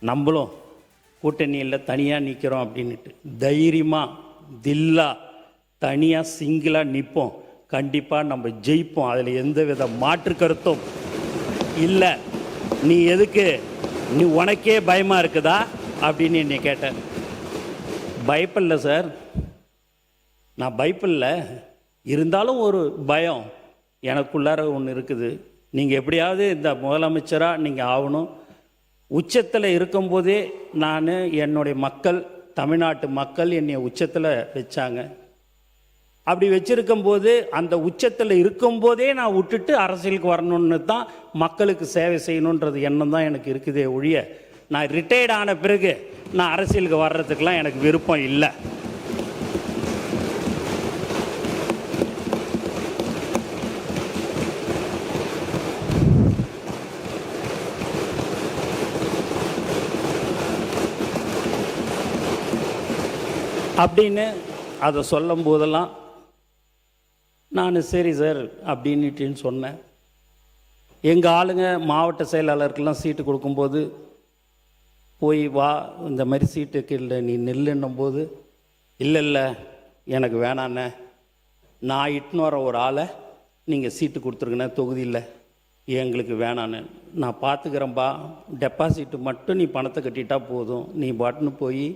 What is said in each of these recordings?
நம்மளும் கூட்டணியில் தனியாக நிற்கிறோம் அப்படின்ட்டு தைரியமாக தில்லா தனியாக சிங்கிளாக நிற்போம். கண்டிப்பாக நம்ம ஜெயிப்போம். அதில் எந்த வித மாற்று கருத்தும் இல்லை. நீ எதுக்கு நீ உனக்கே பயமாக இருக்குதா அப்படின்னு என்னை கேட்டேன். பயப்படல சார், நான் பயப்படல. இருந்தாலும் ஒரு பயம் எனக்குள்ளார ஒன்று இருக்குது. நீங்கள் எப்படியாவது இந்த முதலமைச்சராக நீங்கள் ஆகணும். உச்சத்தில் இருக்கும்போதே நான் என்னுடைய மக்கள், தமிழ்நாட்டு மக்கள் என்னை உச்சத்தில் வச்சாங்க. அப்படி வச்சுருக்கும்போது அந்த உச்சத்தில் இருக்கும்போதே நான் விட்டுட்டு அரசியலுக்கு வரணுன்னு தான், மக்களுக்கு சேவை செய்யணுன்றது எண்ணம் தான் எனக்கு இருக்குதே ஒழிய, நான் ரிட்டையர்ட் ஆன பிறகு நான் அரசியலுக்கு வர்றதுக்கெலாம் எனக்கு விருப்பம் இல்லை. அப்படின்னு அதை சொல்லும் போதெல்லாம் நான் சரி சார் அப்படின்னுட்டின்னு சொன்னேன். எங்கள் ஆளுங்க மாவட்ட செயலாளருக்கெல்லாம் சீட்டு கொடுக்கும்போது போய் வா இந்த மாதிரி சீட்டுக்கு இல்லை நீ நெல்லுன்னும் போது இல்லை எனக்கு வேணாண்ணே, நான் இட்டுன்னு வர ஒரு ஆளை நீங்கள் சீட்டு கொடுத்துருங்கண்ணே தொகுதியில், எங்களுக்கு வேணான்னு. நான் பார்த்துக்கிறேன்பா, டெபாசிட்டு மட்டும் நீ பணத்தை கட்டிட்டா போதும், நீ பாட்டுன்னு போய்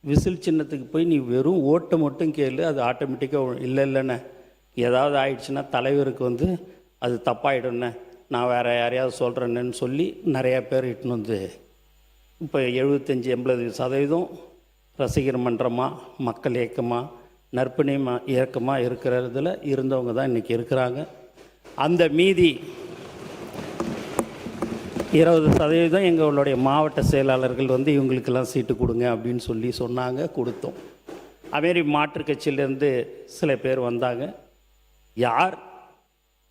விசில் சின்னத்துக்கு போய் நீ வெறும் ஓட்டை மட்டும் கேளு, அது ஆட்டோமேட்டிக்காக இல்லைண்ணே ஏதாவது ஆயிடுச்சுன்னா தலைவருக்கு அது தப்பாயிடும்ண்ணே, நான் வேறு யாரையாவது சொல்கிறேன்னு சொல்லி நிறையா பேர் இட்டுன்னு வந்து இப்போ 75-80% ரசிகர் மன்றமாக, மக்கள் இயக்கமாக, நற்பணி இயக்கமாக இருக்கிறதுல இருந்தவங்க தான் இன்றைக்கி இருக்கிறாங்க. அந்த மீதி 20% எங்களுடைய மாவட்ட செயலாளர்கள் இவங்களுக்கெல்லாம் சீட்டு கொடுங்க அப்படின்னு சொல்லி சொன்னாங்க, கொடுத்தோம். அதுமாரி மாற்றுக் கட்சியிலேருந்து சில பேர் வந்தாங்க. யார்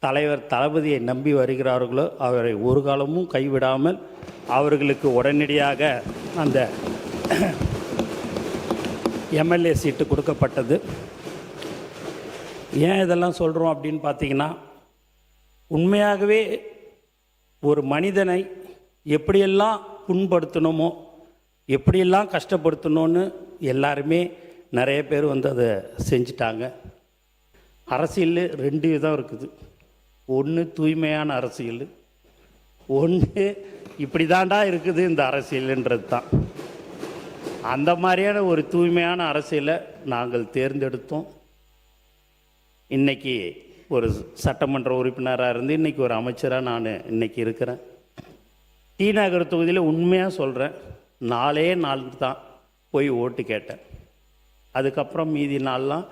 தலைவர் தளபதியை நம்பி வருகிறார்களோ அவரை ஒரு காலமும் கைவிடாமல் அவர்களுக்கு உடனடியாக அந்த எம்எல்ஏ சீட்டு கொடுக்கப்பட்டது. ஏன் இதெல்லாம் சொல்கிறோம் அப்படின்னு பார்த்தீங்கன்னா, உண்மையாகவே ஒரு மனிதனை எப்படியெல்லாம் புண்படுத்தணுமோ, எப்படியெல்லாம் கஷ்டப்படுத்தணும்னு எல்லாருமே நிறைய பேர் அதை செஞ்சிட்டாங்க. அரசியல் 2 விதம் இருக்குது. ஒன்று தூய்மையான அரசியல், ஒன்று இப்படி தாண்டா இருக்குது இந்த அரசியல்ன்றது தான். அந்த மாதிரியான ஒரு தூய்மையான அரசியலை நாங்கள் தேர்ந்தெடுத்தோம். இன்றைக்கி ஒரு சட்டமன்ற உறுப்பினராக இருந்து இன்றைக்கி ஒரு அமைச்சராக நான் இன்றைக்கி இருக்கிறேன். டி நகர் தொகுதியில் உண்மையாக சொல்கிறேன், 4 நாள் தான் போய் ஓட்டு கேட்டேன். அதுக்கப்புறம் மீதி நாள்லாம்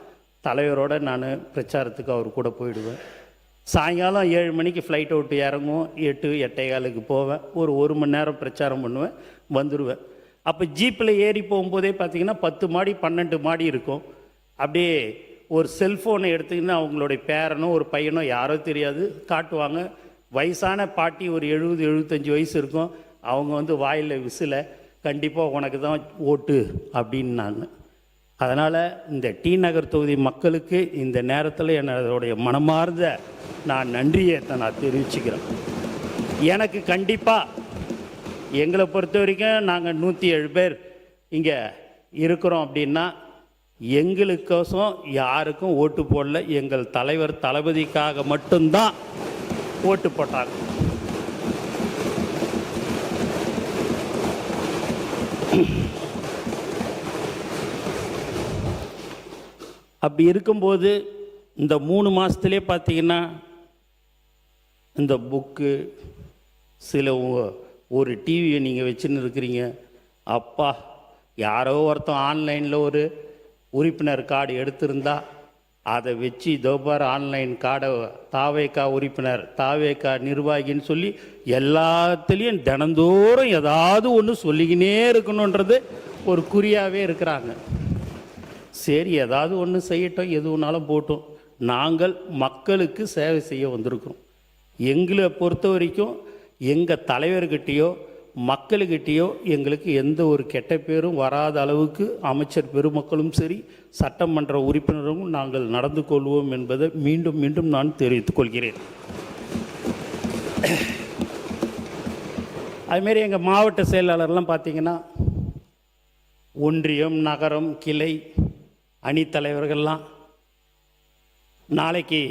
தலைவரோடு நான் பிரச்சாரத்துக்கு அவர் கூட போயிடுவேன். சாயங்காலம் 7 மணிக்கு ஃப்ளைட் விட்டு இறங்குவோம், 8-8:15 போவேன். ஒரு மணி நேரம் பிரச்சாரம் பண்ணுவேன், வந்துடுவேன். அப்போ ஜீப்பில் ஏறி போகும்போதே பார்த்திங்கன்னா 10 மாடி 12 மாடி இருக்கும். அப்படியே ஒரு செல்ஃபோனை எடுத்துக்கின்னு அவங்களுடைய பேரனோ ஒரு பையனோ யாரோ தெரியாது காட்டுவாங்க. வயசான பாட்டி ஒரு 70-75 வயசு இருக்கும். அவங்க வாயில் விசில கண்டிப்பாக உனக்கு தான் ஓட்டு அப்படின்னாங்க. அதனால் இந்த டி நகர் தொகுதி மக்களுக்கு இந்த நேரத்தில் என்னுடைய மனமார்ந்த நான் நன்றியை நான் தெரிவிச்சுக்கிறேன். எனக்கு கண்டிப்பாக எங்களை பொறுத்த வரைக்கும் நாங்கள் 107 பேர் இங்கே இருக்கிறோம் அப்படின்னா எங்களுக்கோசம் யாருக்கும் ஓட்டு போடல. எங்கள் தலைவர் தளபதிக்காக மட்டும்தான் ஓட்டு போட்டாங்க. அப்படி இருக்கும்போது இந்த 3 மாதத்துலேயே பார்த்தீங்கன்னா இந்த புக்கு சில ஒரு டிவியை நீங்கள் வச்சுன்னு இருக்கிறீங்க. அப்பா யாரோ ஒருத்தன் ஆன்லைனில் ஒரு உறுப்பினர் கார்டு எடுத்திருந்தா அதை வச்சு தோபார் ஆன்லைன் கார்டை தாவேக்கா உறுப்பினர், தாவேக்கா நிர்வாகின்னு சொல்லி எல்லாத்துலேயும் தினந்தோறும் ஏதாவது ஒன்று சொல்லிக்கினே இருக்கணுன்றது ஒரு குறியாகவே இருக்கிறாங்க. சரி, ஏதாவது ஒன்று செய்யட்டும், எது ஒன்றாலும் போட்டோம். நாங்கள் மக்களுக்கு சேவை செய்ய வந்திருக்கிறோம். எங்களை பொறுத்த வரைக்கும் எங்கள் தலைவர்கிட்டையோ மக்கள்கிட்டையோ எங்களுக்கு எந்த ஒரு கெட்ட பேரும் வராத அளவுக்கு அமைச்சர் பெருமக்களும் சரி, சட்டமன்ற உறுப்பினரும் நாங்கள் நடந்து கொள்வோம் என்பதை மீண்டும் மீண்டும் நான் தெரிவித்துக் கொள்கிறேன். அதுமாரி எங்கள் மாவட்ட செயலாளர்லாம் பார்த்திங்கன்னா ஒன்றியம், நகரம், கிளை, அணித்தலைவர்கள்லாம் நாளைக்கு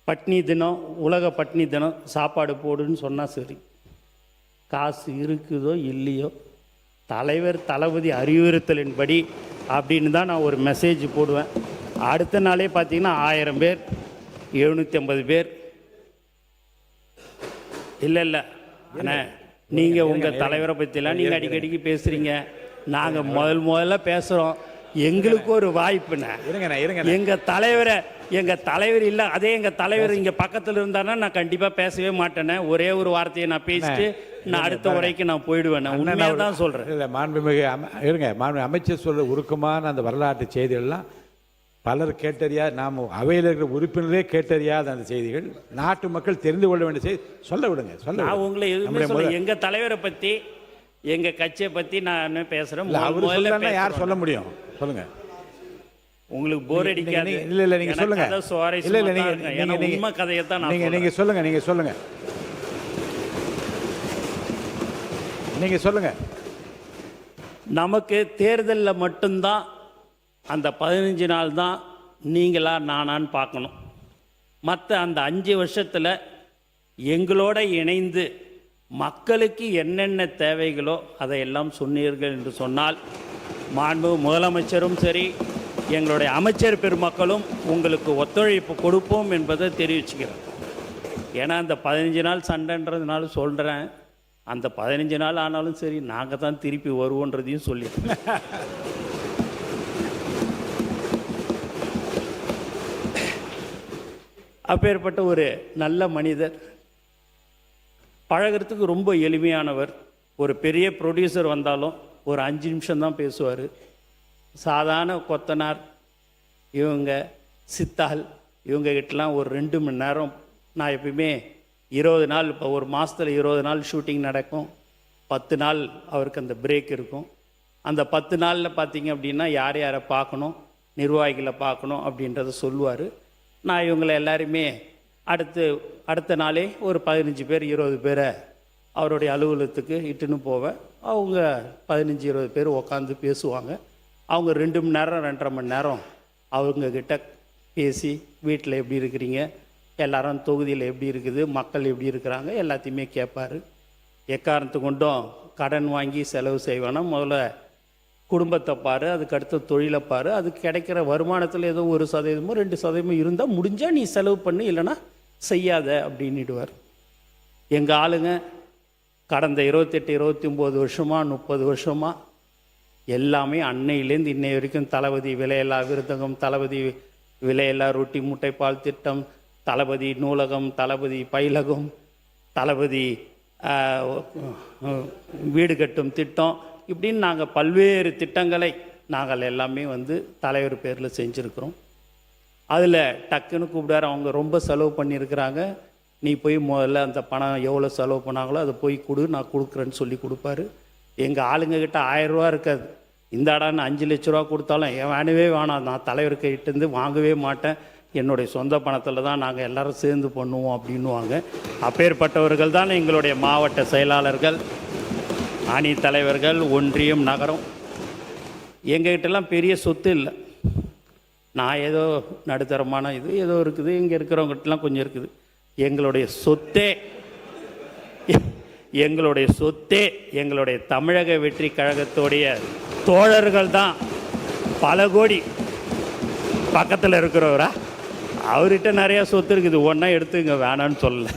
பட்னி தினம், உலக பட்னி தினம், சாப்பாடு போடுன்னு சொன்னால் சரி, காசு இருக்குதோ இல்லையோ தலைவர் தளபதி அறிவுறுத்தலின்படி அப்படின்னு தான் நான் ஒரு மெசேஜ் போடுவேன். அடுத்த நாளே பார்த்தீங்கன்னா 1000 பேர், 750 பேர். இல்லை அண்ணா, நீங்கள் உங்கள் தலைவரை பற்றிலாம் நீங்கள் அடிக்கடிக்கு பேசுகிறீங்க, நாங்கள் முதல்ல பேசுகிறோம், எங்களுக்கு ஒரு வாய்ப்புண்ணே. எங்கள் தலைவர் இல்லை, அதே எங்கள் தலைவர் இங்கே பக்கத்தில் இருந்தாருன்னா நான் கண்டிப்பாக பேசவே மாட்டேனே. ஒரே ஒரு வார்த்தையை நான் பேசிட்டு நான் அடுத்த உரைக்கு நான் போயிடுவேன். உண்மையாக தான் சொல்கிறேன். இல்லை, மாண்புமிகு மாண்புமிகு அமைச்சர் சொல்கிற உருக்கமான அந்த வரலாற்று செய்திகள்லாம் பலர் கேட்டறியாது, நாம் அவையில் இருக்கிற உறுப்பினரே கேட்டறியாத அந்த செய்திகள், நாட்டு மக்கள் தெரிந்து கொள்ள வேண்டிய செய்தி. சொல்ல விடுங்க, நான் உங்களை எதுவுமே சொல்ல, எங்கள் தலைவரை பற்றி எங்கள் கட்சியை பற்றி நான் பேசுகிறேன். அவர் யார் சொல்ல முடியும்? சொல்லுங்க. உங்களுக்கு போர் அடிக்காது? இல்லை நீங்க சொல்லுங்க. இல்லை உண்மை கதையை தான் நீங்க சொல்லுங்க. நீங்க சொல்லுங்க. நமக்கு தேர்தலில் மட்டும்தான் அந்த 15 நாள் தான் நீங்களா நானான்னு பார்க்கணும். மற்ற அந்த 5 வருஷத்தில் எங்களோட இணைந்து மக்களுக்கு என்னென்ன தேவைகளோ அதையெல்லாம் சொன்னீர்கள் என்று சொன்னால், மாண்பு முதலமைச்சரும் சரி, எங்களுடைய அமைச்சர் பெருமக்களும் உங்களுக்கு ஒத்துழைப்பு கொடுப்போம் என்பதை தெரிவிச்சுக்கிறேன். ஏன்னா அந்த 15 நாள் சண்டைன்றதுனால சொல்கிறேன், அந்த 15 நாள் ஆனாலும் சரி நாங்கள் தான் திருப்பி வருவோன்றதையும் சொல்லி. அப்பேற்பட்ட ஒரு நல்ல மனிதர், பழகிறதுக்கு ரொம்ப எளிமையானவர். ஒரு பெரிய ப்ரொடியூசர் வந்தாலும் ஒரு 5 நிமிஷம் தான் பேசுவார். சாதாரண கொத்தனார், இவங்க சித்தாள், இவங்ககிட்டலாம் ஒரு 2 மணி நேரம். நான் எப்பயுமே 20 நாள், இப்போ ஒரு மாதத்தில் 20 நாள் ஷூட்டிங் நடக்கும், 10 நாள் அவருக்கு அந்த பிரேக் இருக்கும். அந்த 10 நாளில் பார்த்திங்க அப்படின்னா யார் யாரை பார்க்கணும், நிர்வாகிகளை பார்க்கணும் அப்படின்றத சொல்லுவார். நான் இவங்களை எல்லாருமே அடுத்த நாளே ஒரு 15 பேர் 20 பேரை அவருடைய அலுவலகத்துக்கு இட்டுன்னு போவேன். அவங்க 15-20 பேர் உட்காந்து பேசுவாங்க. அவங்க 2 மணி நேரம் 2.5 மணி நேரம் அவங்கக்கிட்ட பேசி, வீட்டில் எப்படி இருக்கிறீங்க, எல்லாரும் தொகுதியில் எப்படி இருக்குது, மக்கள் எப்படி இருக்கிறாங்க, எல்லாத்தையுமே கேட்பார். எக்காரணத்து கொண்டும் கடன் வாங்கி செலவு செய்வானா, முதல்ல குடும்பத்தை பாரு, அதுக்கடுத்து தொழிலை பாரு, அதுக்கு கிடைக்கிற வருமானத்தில் ஏதோ 1% 2% இருந்தால் முடிஞ்சால் நீ செலவு பண்ணு, இல்லைன்னா செய்யாத அப்படின்னுடுவார். எங்கள் ஆளுங்க கடந்த 28 29 வருஷமாக 30 வருஷமாக எல்லாமே அன்னையிலேருந்து இன்னை வரைக்கும் தளபதி விலையில்லா விருந்தகம், தளபதி விலையில்லா ரொட்டி முட்டைப்பால் திட்டம், தளபதி நூலகம், தளபதி பயிலகம், தளபதி வீடு கட்டும் திட்டம், இப்படின்னு நாங்கள் பல்வேறு திட்டங்களை நாங்கள் எல்லாமே தலைவர் பேரில் செஞ்சுருக்கிறோம். அதில் டக்குன்னு கூப்பிடாரு, அவங்க ரொம்ப செலவு பண்ணியிருக்கிறாங்க, நீ போய் முதல்ல அந்த பணம் எவ்வளோ செலவு பண்ணாங்களோ அதை போய் கொடு, நான் கொடுக்குறேன்னு சொல்லி கொடுப்பாரு. எங்கள் ஆளுங்கக்கிட்ட 1000 ரூபா இருக்காது. இந்த இடான்னு 5 லட்ச ரூபா கொடுத்தாலும் என் வேணவே வேணாம், நான் தலைவருக்கு இட்டுருந்து வாங்கவே மாட்டேன், என்னுடைய சொந்த பணத்தில் தான் நாங்கள் எல்லோரும் சேர்ந்து பண்ணுவோம் அப்படின்னுவாங்க. அப்பேற்பட்டவர்கள் தான் எங்களுடைய மாவட்ட செயலாளர்கள், அணி தலைவர்கள், ஒன்றியம், நகரம். எங்ககிட்டலாம் பெரிய சொத்து இல்லை. நான் ஏதோ நடுத்தரமான இது ஏதோ இருக்குது, இங்கே இருக்கிறவங்ககிட்டலாம் கொஞ்சம் இருக்குது. எங்களுடைய சொத்தே எங்களுடைய தமிழக வெற்றி கழகத்தோடைய தோழர்கள் தான். பல கோடி பக்கத்தில் இருக்கிறவரா, அவர்கிட்ட நிறையா சொத்து இருக்குது, ஒன்றா எடுத்துங்க வேணான்னு சொல்லலை.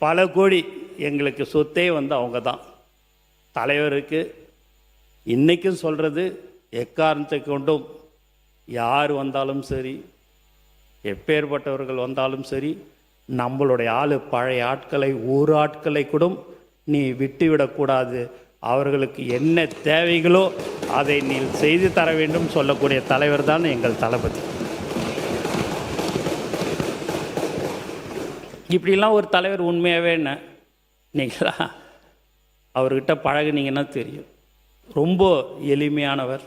பல கோடி எங்களுக்கு சொத்தே அவங்க தான். தலைவருக்கு இன்றைக்கும் சொல்கிறது, எக்காரணத்தை கொண்டும் யார் வந்தாலும் சரி, எப்பேற்பட்டவர்கள் வந்தாலும் சரி, நம்மளுடைய பழைய ஆட்களை, ஒரு ஆட்களை கூட நீ விட்டுவிடக்கூடாது, அவர்களுக்கு என்ன தேவைகளோ அதை நீ செய்து தர வேண்டும் சொல்லக்கூடிய தலைவர் தான் எங்கள் தளபதி. இப்படிலாம் ஒரு தலைவர் உண்மையாகவே என்ன நீங்களா அவர்கிட்ட பழகுனீங்கன்னா தெரியும். ரொம்ப எளிமையானவர்.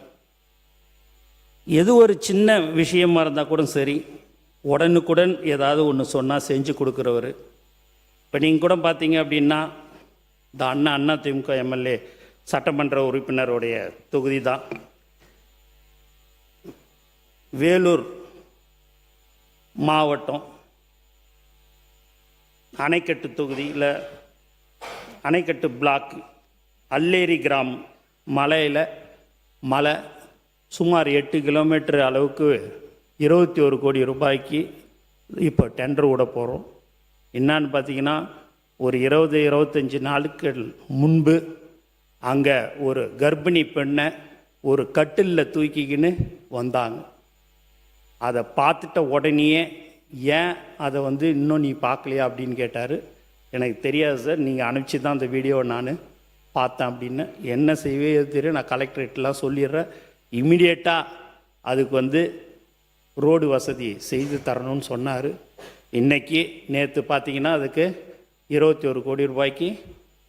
எது ஒரு சின்ன விஷயமா இருந்தால் கூட சரி, உடனுக்குடன் ஏதாவது ஒன்று சொன்னால் செஞ்சு கொடுக்குறவர். இப்போ நீங்கள் கூட பார்த்தீங்க அப்படின்னா இந்த அண்ணா திமுக எம்எல்ஏ சட்டமன்ற உறுப்பினருடைய தொகுதி தான். வேலூர் மாவட்டம் அணைக்கட்டு தொகுதியில் அணைக்கட்டு பிளாக் அல்லேரி கிராமம் மலை சுமார் 8 கிலோமீட்டர் அளவுக்கு 21 கோடி ரூபாய்க்கு இப்போ டெண்டர் விட போகிறோம். என்னான்னு பார்த்தீங்கன்னா ஒரு 20-25 நாட்கள் முன்பு அங்கே ஒரு கர்ப்பிணி பெண்ணை ஒரு கட்டிலில் தூக்கிக்கின்னு வந்தாங்க. அதை பார்த்துட்ட உடனேயே ஏன் அதை இன்னும் நீ பார்க்கலையா அப்படின்னு கேட்டார். எனக்கு தெரியாது சார், நீங்கள் அனுப்பிச்சி தான் அந்த வீடியோவை நான் பார்த்தேன் அப்படின்னு. என்ன செய்வே தெரியும், நான் கலெக்டரேட்லாம் சொல்லிடுறேன், இம்மிடியேட்டாக அதுக்கு ரோடு வசதி செய்து தரணும்னு சொன்னார். இன்றைக்கி நேற்று பார்த்தீங்கன்னா அதுக்கு 21 கோடி ரூபாய்க்கு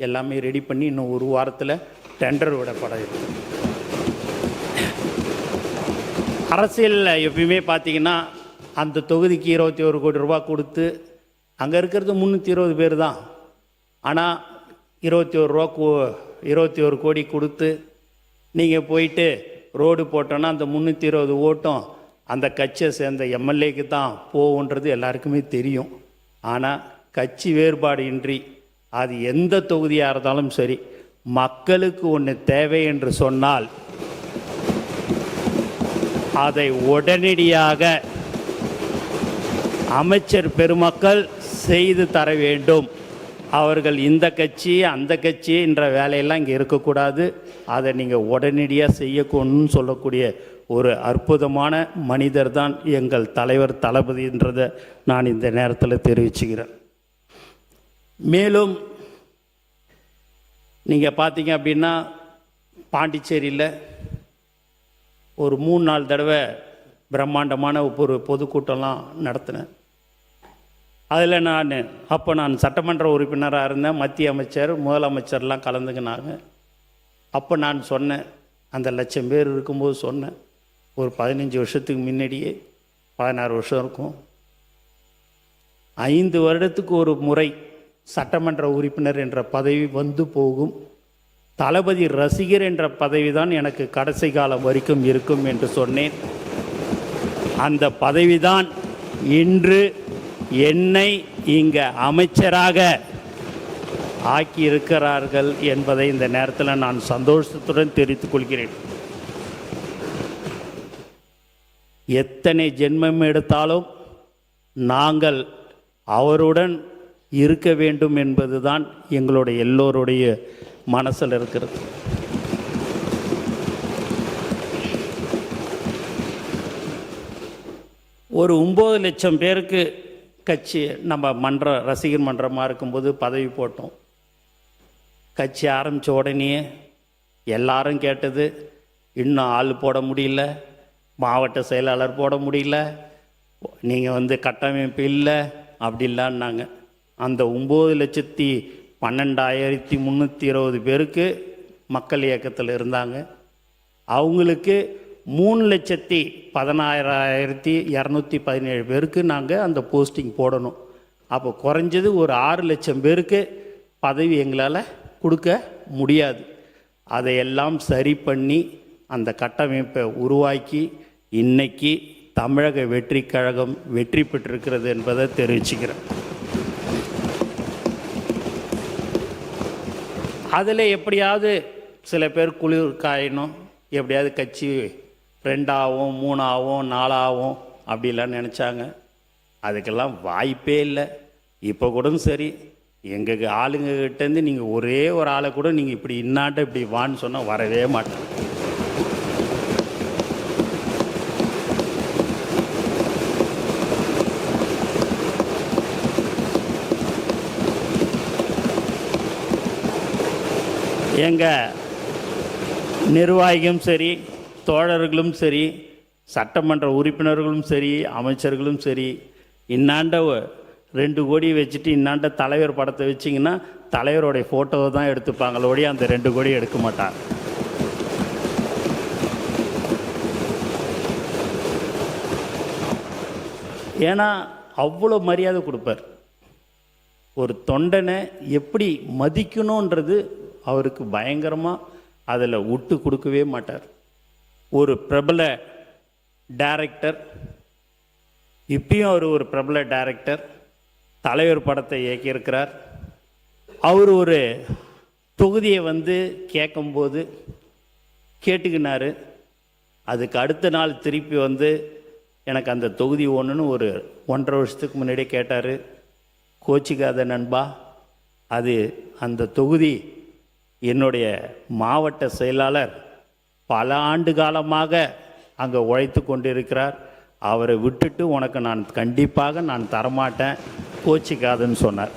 எல்லாமே ரெடி பண்ணி இன்னும் ஒரு வாரத்தில் டெண்டர் விடப்பட இருக்கு. அரசியலில் எப்பயுமே பார்த்தீங்கன்னா அந்த தொகுதிக்கு 21 கோடி ரூபா கொடுத்து அங்கே இருக்கிறது 320 பேர் தான். ஆனால் 21 கோடி கொடுத்து நீங்கள் போயிட்டு ரோடு போட்டோன்னா அந்த 320 ஓட்டம் அந்த கட்சியை சேர்ந்த எம்எல்ஏக்கு தான் போகுன்றது எல்லாருக்குமே தெரியும். ஆனால் கட்சி வேறுபாடு இன்றி அது எந்த தொகுதியாக இருந்தாலும் சரி, மக்களுக்கு ஒன்று தேவை என்று சொன்னால் அதை உடனடியாக அமைச்சர் பெருமக்கள் செய்து தர வேண்டும். அவர்கள் இந்த கட்சி அந்த கட்சி என்ற வேலையெல்லாம் இங்கே இருக்கக்கூடாது. அதை நீங்கள் உடனடியாக செய்யணும்னு சொல்லக்கூடிய ஒரு அற்புதமான மனிதர் தான் எங்கள் தலைவர் தளபதின்றதை நான் இந்த நேரத்தில் தெரிவிச்சுக்கிறேன். மேலும் நீங்கள் பார்த்தீங்க அப்படின்னா பாண்டிச்சேரியில் ஒரு 3-4 தடவை பிரம்மாண்டமான ஒரு பொதுக்கூட்டம்லாம் நடத்தினேன். அதில் நான் சட்டமன்ற உறுப்பினராக இருந்தேன். மத்திய அமைச்சர் முதலமைச்சர்லாம் கலந்துக்கினாங்க. அப்போ நான் சொன்னேன், அந்த 1,00,000 பேர் இருக்கும்போது சொன்னேன், ஒரு 15 வருஷத்துக்கு முன்னாடியே 16 வருஷம் இருக்கும், 5 வருடத்துக்கு ஒரு முறை சட்டமன்ற உறுப்பினர் என்ற பதவி போகும். தளபதி ரசிகர் என்ற பதவி தான் எனக்கு கடைசி காலம் வரைக்கும் இருக்கும் என்று சொன்னேன். அந்த பதவிதான் இன்று என்னை இங்கே அமைச்சராக ஆக்கி இருக்கிறார்கள் என்பதை இந்த நேரத்தில் நான் சந்தோஷத்துடன் தெரிவித்துக் கொள்கிறேன். எத்தனை ஜென்மம் எடுத்தாலும் நாங்கள் அவருடன் இருக்க வேண்டும் என்பதுதான் எங்களுடைய எல்லோருடைய மனசில் இருக்கிறது. ஒரு 9 லட்சம் பேருக்கு கட்சி நம்ம ரசிகர் மன்றமாக இருக்கும்போது பதவி போட்டோம். கட்சி ஆரம்பித்த உடனே எல்லாரும் கேட்டது, இன்னும் ஆள் போட முடியல, மாவட்ட செயலாளர் போட முடியல, நீங்கள் கட்டமைப்பு இல்லை அப்படி இல்லைன்னாங்க. அந்த 9,12,320 பேருக்கு மக்கள் இயக்கத்தில் இருந்தாங்க. அவங்களுக்கு 3,16,217 பேருக்கு நாங்கள் அந்த போஸ்டிங் போடணும். அப்போ குறைஞ்சது ஒரு 6 லட்சம் பேருக்கு பதவி எங்களால் கொடுக்க முடியாது. அதையெல்லாம் சரி பண்ணி அந்த கட்டமைப்பை உருவாக்கி இன்னைக்கு தமிழக வெற்றி கழகம் வெற்றி பெற்றிருக்கிறது என்பதை தெரிவிச்சுக்கிறேன். அதில் எப்படியாவது சில பேர் குளிர் காயணும், எப்படியாவது கட்சி 2ஆகும் 3ஆகும் 4ஆகும் அப்படிலாம் நினச்சாங்க. அதுக்கெல்லாம் வாய்ப்பே இல்லை. இப்போ கூட சரி, எங்கள் ஆளுங்ககிட்டேருந்து நீங்கள் ஒரே ஒரு ஆளை கூட நீங்கள் இப்படி இன்னாட்ட இப்படி வான்னு சொன்னால் வரவே மாட்டேன். எங்கள் நிர்வாகிகளும் சரி, தோழர்களும் சரி, சட்டமன்ற உறுப்பினர்களும் சரி, அமைச்சர்களும் சரி, இன்னாண்ட 2 கோடி வச்சுட்டு இன்னாண்ட தலைவர் படத்தை வச்சிங்கன்னா தலைவருடைய ஃபோட்டோவை தான் எடுத்துப்பாங்களோடைய அந்த 2 கோடி எடுக்க மாட்டாங்க. ஏன்னா அவ்வளோ மரியாதை கொடுப்பார். ஒரு தொண்டனை எப்படி மதிக்கணுன்றது அவருக்கு பயங்கரமாக அதில் விட்டு கொடுக்கவே மாட்டார். ஒரு பிரபல டைரக்டர், இப்பயும் அவர் ஒரு பிரபல டைரக்டர், தலைவர் படத்தை இயக்கியிருக்கிறார். அவர் ஒரு தொகுதியை வந்து கேட்கும்போது கேட்டுக்கினார். அதுக்கு அடுத்த நாள் திருப்பி வந்து எனக்கு அந்த தொகுதி ஒன்றுன்னு ஒரு 1.5 வருஷத்துக்கு முன்னாடியே கேட்டார். கோச்சிக்காத நண்பா, அது அந்த தொகுதி என்னுடைய மாவட்ட செயலாளர் பல ஆண்டு காலமாக அங்கே உழைத்து கொண்டிருக்கிறார், அவரை விட்டுட்டு உனக்கு நான் கண்டிப்பாக நான் தரமாட்டேன், கோச்சிக்காதுன்னு சொன்னார்.